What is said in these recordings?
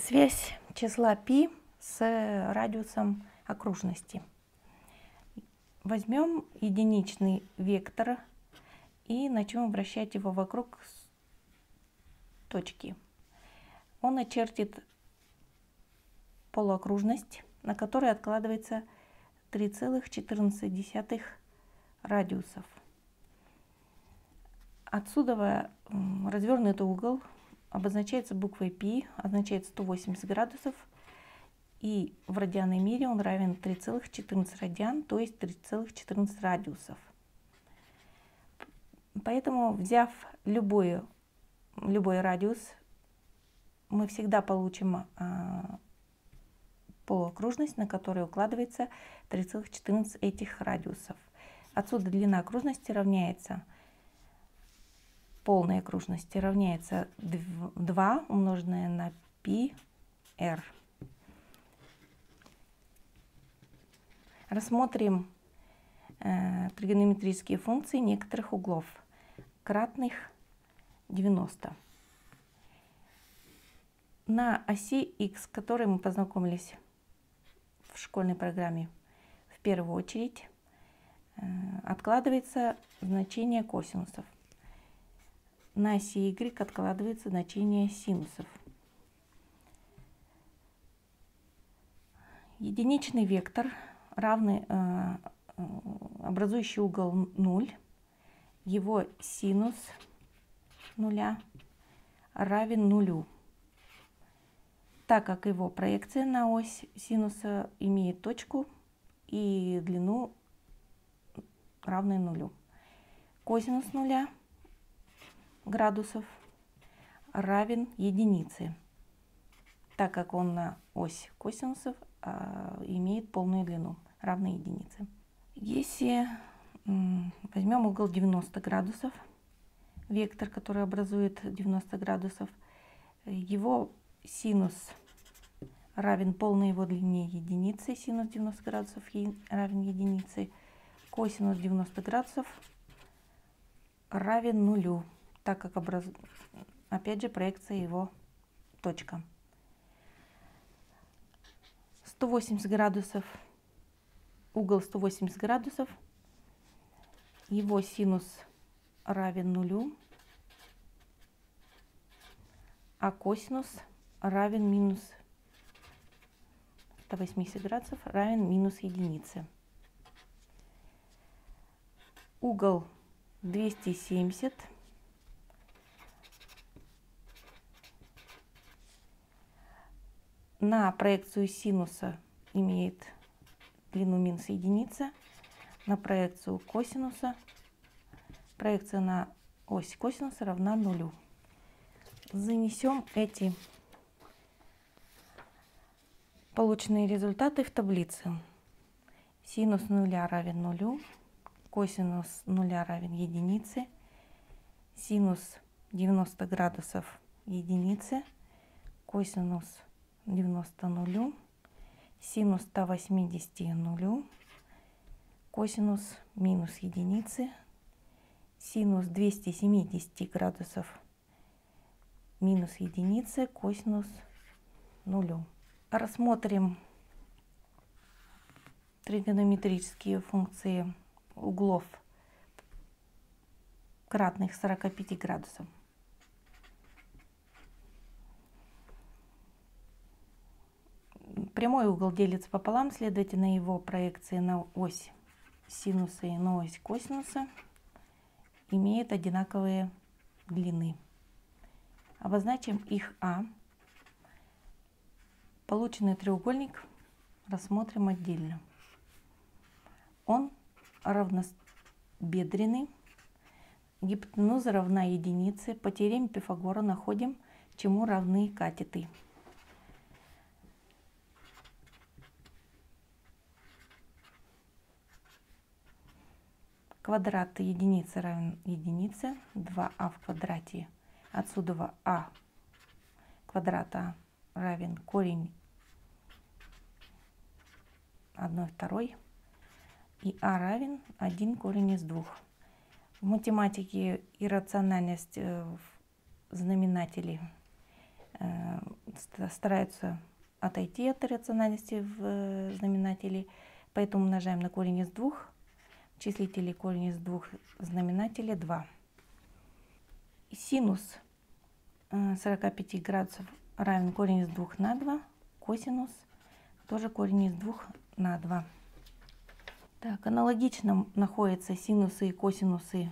Связь числа π с радиусом окружности. Возьмем единичный вектор и начнем вращать его вокруг точки. Он очертит полуокружность, на которой откладывается 3,14 радиусов. Отсюда развернутый угол обозначается буквой π, означает 180 градусов, и в радианной мере он равен 3,14 радиан, то есть 3,14 радиусов. Поэтому, взяв любой радиус, мы всегда получим полуокружность, на которой укладывается 3,14 этих радиусов. Отсюда длина окружности равняется, полной окружности равняется 2 умноженное на πr. Рассмотрим тригонометрические функции некоторых углов, кратных 90. На оси x, с которой мы познакомились в школьной программе в первую очередь, откладывается значение косинусов. На оси y откладывается значение синусов. Единичный вектор, равный, образующий угол 0, его синус нуля равен нулю, так как его проекция на ось синуса имеет точку и длину равную нулю. Косинус нуля градусов равен единице, так как он на ось косинусов имеет полную длину, равной единице. Если возьмем угол 90 градусов, вектор, который образует 90 градусов, его синус равен полной его длине единицы, синус 90 градусов равен единице, косинус 90 градусов равен нулю, так как опять же проекция его точка. 180 градусов, угол 180 градусов, его синус равен нулю, а косинус равен минус 180 градусов равен минус единице. Угол 270 на проекцию синуса имеет длину минус единица, на проекцию косинуса проекция на ось косинуса равна нулю. Занесем эти полученные результаты в таблицу. Синус нуля равен нулю, косинус нуля равен единице, синус 90 градусов единице, косинус 90 нулю, синус 180 нулю, косинус минус единицы, синус 270 градусов минус единицы, косинус нулю. Рассмотрим тригонометрические функции углов, кратных 45 градусов. Прямой угол делится пополам, следовательно, его проекции на ось синуса и на ось косинуса имеют одинаковые длины. Обозначим их А. Полученный треугольник рассмотрим отдельно. Он равнобедренный, гипотенуза равна единице. По теореме Пифагора находим, чему равны катеты. Квадрат единицы равен единице, 2а в квадрате. Отсюда а квадрата равен корень 1/2, и а равен 1 корень из 2. В математике иррациональность в знаменателе стараются отойти от иррациональности в знаменателе, поэтому умножаем на корень из 2, в числителе корень из 2, в знаменателе 2. Синус 45 градусов равен корень из 2 на 2, косинус тоже корень из 2 на 2. Так, аналогично находятся синусы и косинусы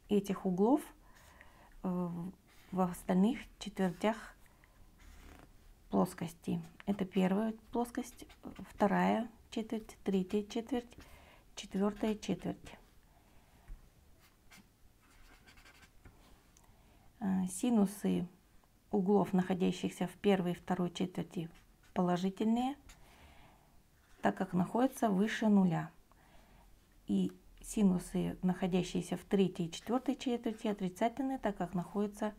этих углов в остальных четвертях плоскости. Это первая плоскость, вторая четверть, третья четверть, четвертая четверть. Синусы углов, находящихся в первой и второй четверти, положительные, так как находятся выше нуля. И синусы, находящиеся в третьей и четвертой четверти, отрицательные, так как находятся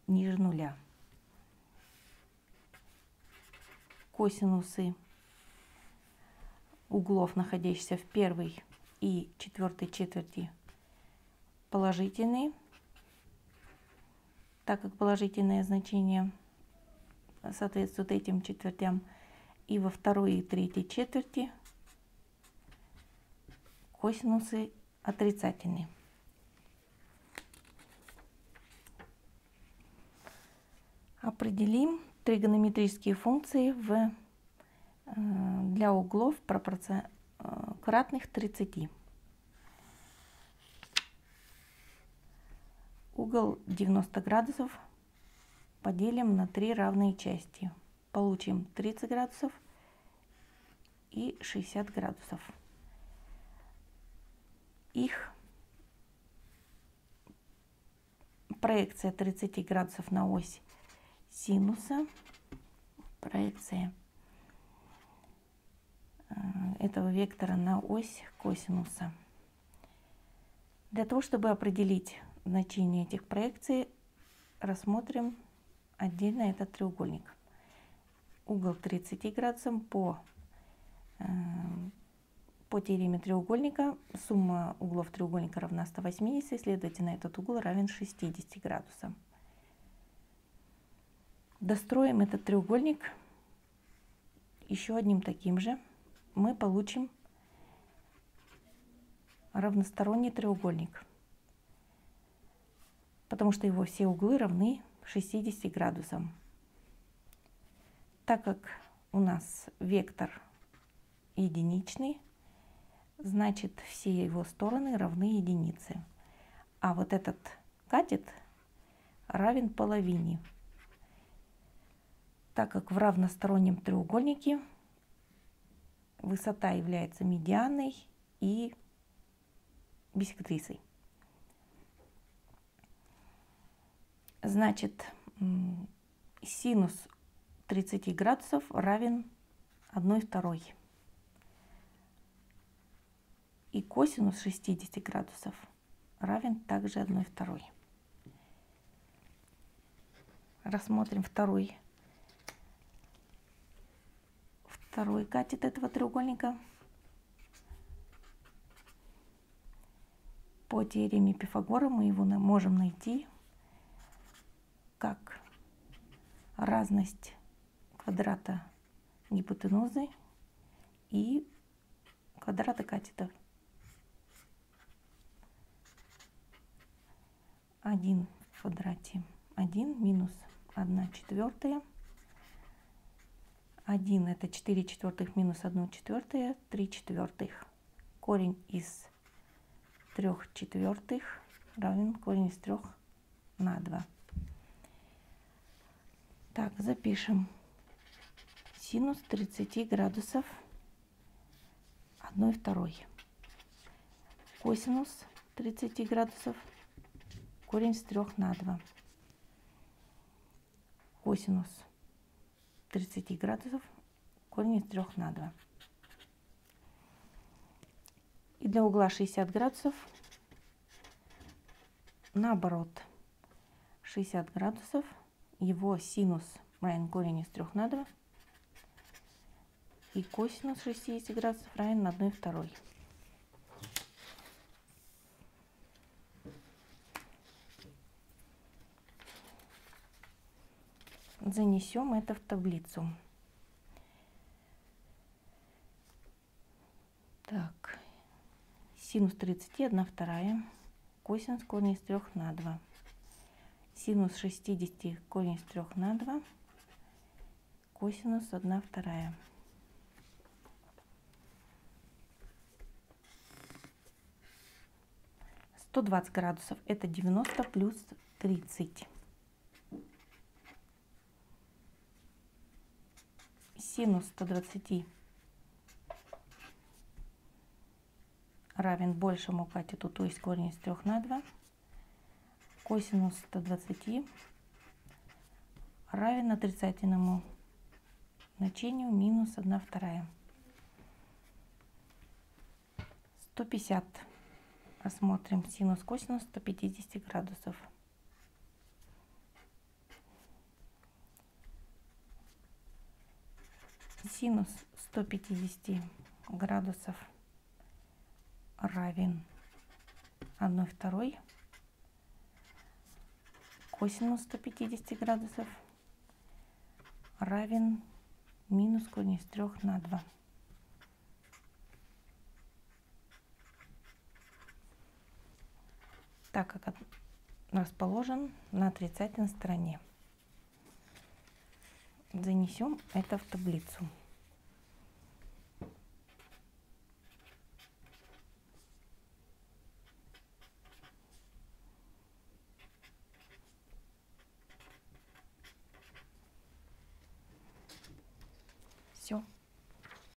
ниже нуля. Косинусы углов, находящихся в первой и четвертой четверти, положительные, так как положительное значение соответствует этим четвертям. И во второй и третьей четверти косинусы отрицательные. Определим тригонометрические функции для углов кратных 30. Угол 90 градусов поделим на 3 равные части. Получим 30 градусов и 60 градусов. Их проекция 30 градусов на ось синуса, проекция этого вектора на ось косинуса. Для того, чтобы определить значение этих проекций, рассмотрим отдельно этот треугольник. Угол 30 градусов по теореме треугольника сумма углов треугольника равна 180, следовательно, этот угол равен 60 градусам. Достроим этот треугольник еще одним таким же. Мы получим равносторонний треугольник, потому что его все углы равны 60 градусам. Так как у нас вектор единичный, значит все его стороны равны единице. А вот этот катет равен половине, так как в равностороннем треугольнике высота является медианой и биссектрисой. Значит, синус 30 градусов равен 1/2. И косинус 60 градусов равен также 1/2. Рассмотрим второй катет этого треугольника. По теореме Пифагора мы его можем найти как разность квадрата гипотенузы и квадрата катета. 1 в квадрате 1 минус 1/4. 1 это 4/4 минус 1/4, 3/4. Корень из 3/4 равен корень из 3 на 2. Так, запишем. Синус 30 градусов 1/2. Косинус 30 градусов корень из 3 на 2. Косинус 30 градусов корень из 3 на 2. И для угла 60 градусов наоборот. 60 градусов, его синус равен корень из 3 на 2. И косинус 60 градусов равен 1/2. Занесем это в таблицу. Так, синус 30 1/2, косинус корень из 3 на 2. Синус 60 корень из 3 на 2, косинус 1/2. 120 градусов это 90 плюс 30. Синус 120 равен большему катету, то есть корень из 3 на 2. Косинус 120 равен отрицательному значению минус 1/2. 150. Рассмотрим синус косинус 150 градусов. Синус 150 градусов равен 1/2. Косинус 150 градусов равен минус корень из 3 на 2. Так как расположен на отрицательной стороне. Занесем это в таблицу. Все.